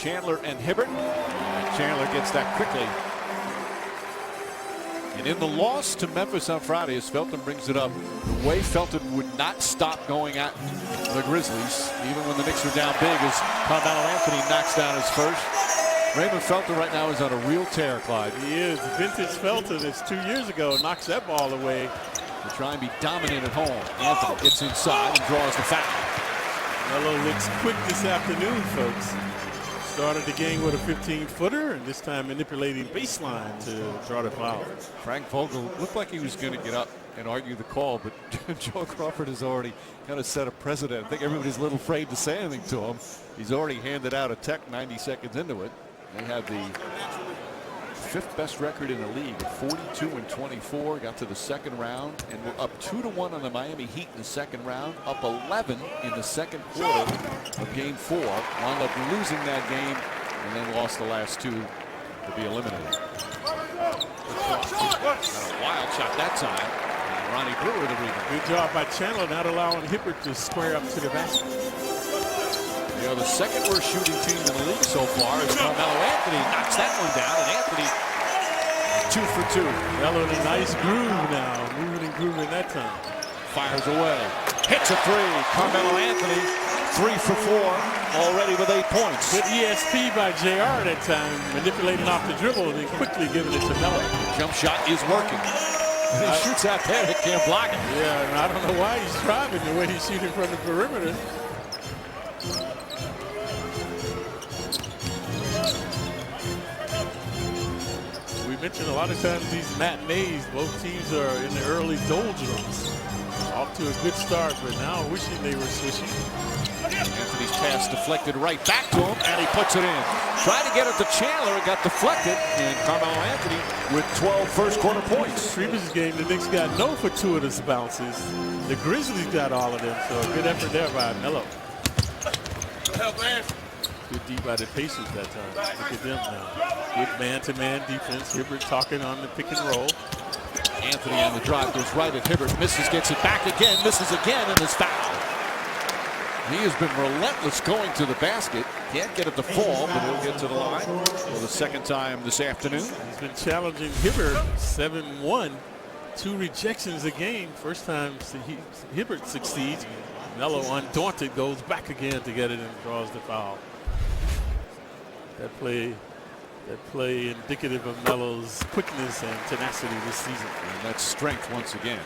Chandler and Hibbert. Chandler gets that quickly. And in the loss to Memphis on Friday, as Felton brings it up, the way Felton would not stop going at the Grizzlies, even when the Knicks were down big, as Carmelo Anthony knocks down his first. Raymond Felton right now is on a real tear, Clyde. He is. Vintage Felton is 2 years ago, knocks that ball away. To try and be dominant at home. Anthony gets inside and draws the foul. Melo looks quick this afternoon, folks. Started the game with a 15-footer, and this time manipulating baseline to draw the foul. Frank Vogel looked like he was going to get up and argue the call, but Joe Crawford has already kind of set a precedent. I think everybody's a little afraid to say anything to him. He's already handed out a tech 90 seconds into it. They have the 5th best record in the league at 42-24. Got to the second round, and we're up 2-1 on the Miami Heat in the second round. Up 11 in the second quarter of Game 4. Wound up losing that game, and then lost the last 2 to be eliminated. Got a wild shot that time. And Ronnie Brewer the rebound. Good job by Chandler, not allowing Hibbert to square up to the basket. You know, the second worst shooting team in the league so far is Carmelo Anthony. Knocks that one down, and Anthony 2 for 2. Melo in a nice groove now, moving and grooving that time. Fires away, hits a 3. Carmelo Anthony 3 for 4, already with 8 points. Good ESP by JR that time, manipulating off the dribble and then quickly giving it to Melo. Jump shot is working. He shoots out there, they can't block it. Yeah, and I don't know why he's driving the way he's shooting from the perimeter. Mentioned a lot of times these matinees, both teams are in the early doldrums. Off to a good start, but now wishing they were switching. Anthony's pass deflected right back to him, and he puts it in. Tried to get it to Chandler, it got deflected, and Carmelo Anthony with 12 first quarter points. Previous game, the Knicks got no fortuitous bounces. The Grizzlies got all of them, so a good effort there by Melo. Good deep by the Pacers that time. Look at them now. Good man-to-man defense. Hibbert talking on the pick and roll. Anthony on the drive goes right at Hibbert. Misses, gets it back again, misses again, and is fouled. He has been relentless going to the basket. Can't get it to fall, but he'll get to the line for the second time this afternoon. He's been challenging Hibbert 7-1. 2 rejections a game. First time Hibbert succeeds. Melo, undaunted, goes back again to get it and draws the foul. That play indicative of Melo's quickness and tenacity this season. And that's strength once again.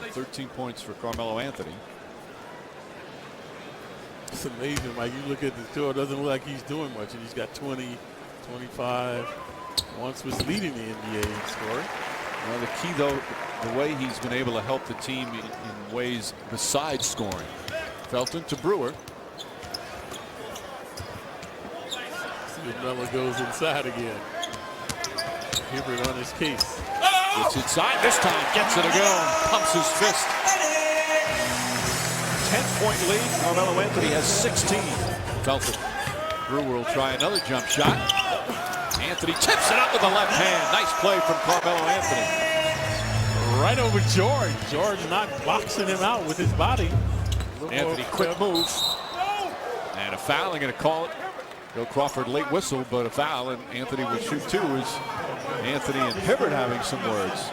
And 13 points for Carmelo Anthony. It's amazing. Like you look at the score, it doesn't look like he's doing much, and he's got 20, 25. Once was leading the NBA in scoring. Well, the key, though, the way he's been able to help the team in ways besides scoring. Felton to Brewer. Melo goes inside again. Hibbert on his case. Gets inside this time, gets it again, pumps his fist. 10-point lead. Carmelo Anthony has 16. Felton. Brewer will try another jump shot. Anthony tips it up with the left hand. Nice play from Carmelo Anthony. Right over George. George not boxing him out with his body. Anthony, quick move. And a foul. They're going to call it. Joe Crawford late whistle, but a foul, and Anthony will shoot 2. Is Anthony and Hibbert having some words?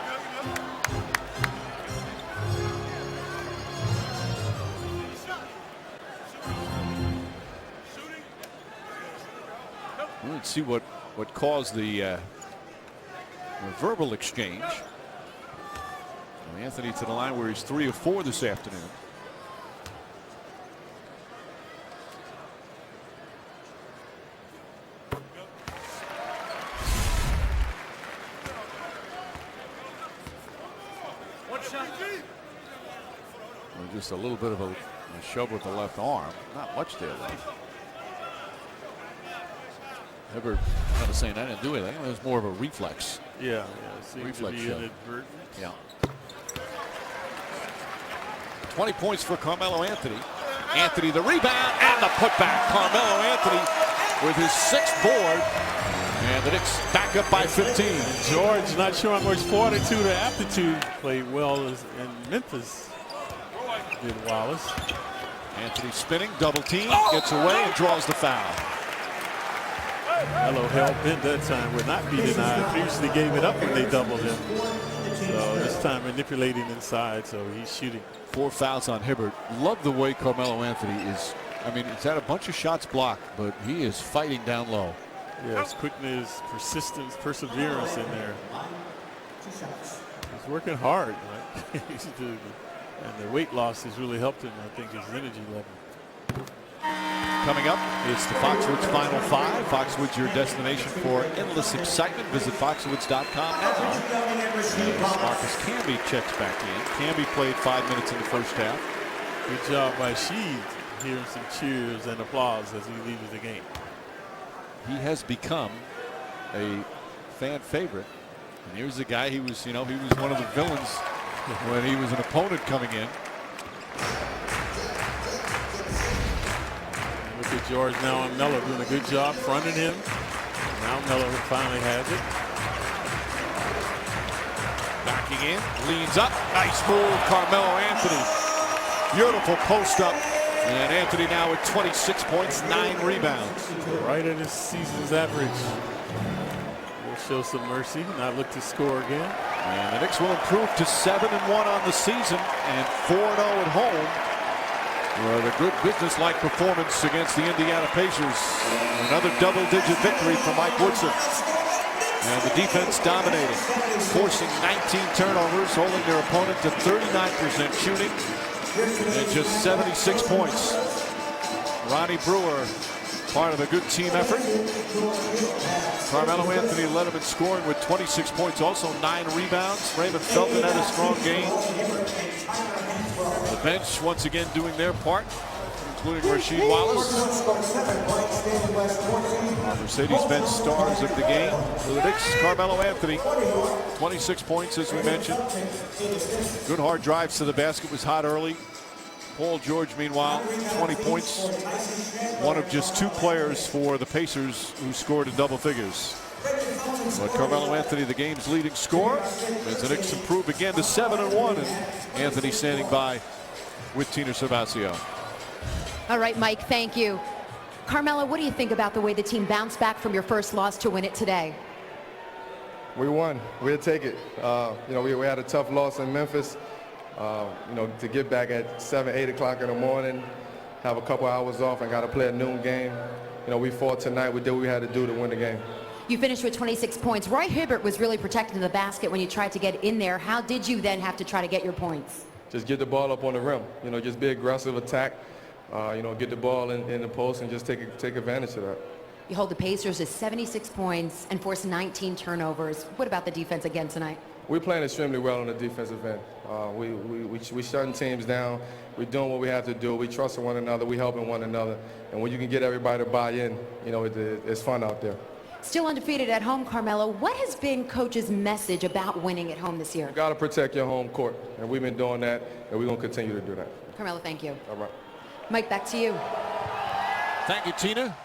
Let's see what caused the verbal exchange. Anthony to the line where he's 3 of 4 this afternoon. Just a little bit of a shove with the left arm. Not much there, though. Hibbert kind of saying I didn't do anything. It was more of a reflex. Yeah. Reflex to be shove. inadvertent. Yeah. 20 points for Carmelo Anthony. Anthony the rebound and the putback. Carmelo Anthony with his 6th board. And the Knicks back up by 15. George not showing much fortitude or aptitude. Played well in Memphis. Did Wallace. Anthony spinning, double team, gets away and draws the foul. Melo held bent that time, would not be denied. Previously gave it up when they doubled him. So this time manipulating inside, so he's shooting. 4 fouls on Hibbert. Love the way Carmelo Anthony is. I mean, he's had a bunch of shots blocked, but he is fighting down low. Yes, quickness, persistence, perseverance in there. He's working hard. Right? And the weight loss has really helped him, I think, his energy level. Coming up, it's the Foxwoods Final Five. Foxwoods, your destination for endless excitement. Visit foxwoods.com now. As Marcus Camby checks back in. Camby played 5 minutes in the first half. Good job by Sheed. Hearing some cheers and applause as he leaves the game. He has become a fan favorite. And here's a guy, he was one of the villains when he was an opponent coming in. Look at George now and Melo doing a good job fronting him. Now Melo finally has it. Backing in, leans up, nice move, Carmelo Anthony. Beautiful post up. And Anthony now with 26 points, 9 rebounds. Right at his season's average. We'll show some mercy, not look to score again. And the Knicks will improve to 7-1 on the season and 4-0 at home. With a good business-like performance against the Indiana Pacers. Another double-digit victory for Mike Woodson. And the defense dominating, forcing 19 turnovers, holding their opponent to 39% shooting. And just 76 points. Ronnie Brewer, part of a good team effort. Carmelo Anthony led him in scoring with 26 points, also 9 rebounds. Raymond Felton had a strong game. The bench once again doing their part, including Rasheed Wallace. Mercedes-Benz stars of the game for the Knicks, Carmelo Anthony. 26 points, as we mentioned. Good hard drives to the basket, was hot early. Paul George, meanwhile, 20 points. One of just 2 players for the Pacers who scored in double figures. But Carmelo Anthony, the game's leading scorer, as the Knicks improve again to 7-1, and Anthony standing by with Tina Cervasio. All right, Mike, thank you. Carmelo, what do you think about the way the team bounced back from your first loss to win it today? We won. We'll take it. We had a tough loss in Memphis. To get back at 7, 8 o'clock in the morning, have a couple hours off and got to play a noon game. We fought tonight. We did what we had to do to win the game. You finished with 26 points. Roy Hibbert was really protecting the basket when you tried to get in there. How did you then have to try to get your points? Just get the ball up on the rim. Just be aggressive, attack. Get the ball in the post and just take advantage of that. You hold the Pacers to 76 points and force 19 turnovers. What about the defense again tonight? We're playing extremely well on the defensive end. We shutting teams down. We're doing what we have to do. We trusting one another. We helping one another. And when you can get everybody to buy in, it's fun out there. Still undefeated at home, Carmelo. What has been Coach's message about winning at home this year? You got to protect your home court. And we've been doing that, and we're going to continue to do that. Carmelo, thank you. All right. Mike, back to you. Thank you, Tina.